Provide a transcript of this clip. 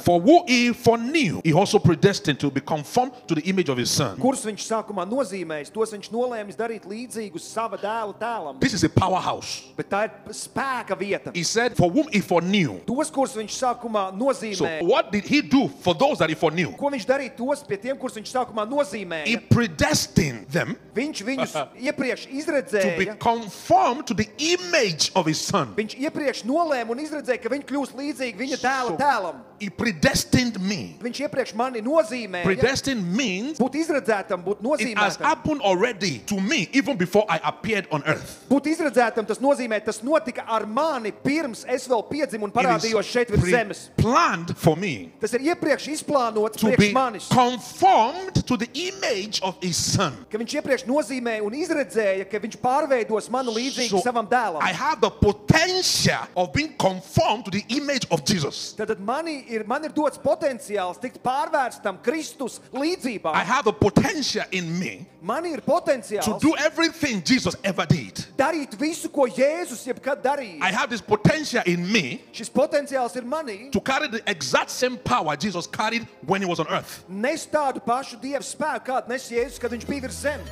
For who he foreknew, he also predestined to be conformed to the image of his son. Kurus viņš sākumā nozīmējis, tos viņš nolēmis darīt līdzīgus sava dēla tēlam. This is a powerhouse. Bet tā ir spēka vieta. He said, for whom he foreknew. Tos, kurus viņš sākumā So nozīmēja. what did he do for those that he foreknew? Ko viņš darīja tos pie tiem, kurus viņš sākumā He nozīmēja? predestined them Viņš viņus iepriekš to be izredzēja. conformed to the image of his son. Viņš iepriekš nolēma un izredzēja, ka viņi kļūs līdzīgi viņa tēla tēlam. He predestined me. Viņš iepriekš mani nozīmēja. Predestined means Būt izredzētam, būt it has nozīmētam. happened already to me even before I appeared on earth. Būt izredzētam, tas nozīmē, tas notika ar mani pirms es vēl piedzimu un parādījos šeit virs zemes. Planned for me Tas ir iepriekš izplānots to priekš be manis. conformed to the image of his son. Ka viņš iepriekš nozīmēja un izredzēja, ka viņš pārveidos manu līdzīgi So savam dēlam. I have the potential of being conformed to the image of Jesus. Tad man ir dots potenciāls tikt pārvērstam Kristus līdzībā. I have the potential in me Man ir to potenciāls do everything Jesus ever did. darīt visu, ko Jēzus jebkad darīja. I have this potential in me Šis potenciāls ir manī. to carry the exact same power Jesus carried when he was on earth. Nes tādu pašu Dieva spēku, kādu nes Jēzus, kad viņš bija virs zemes.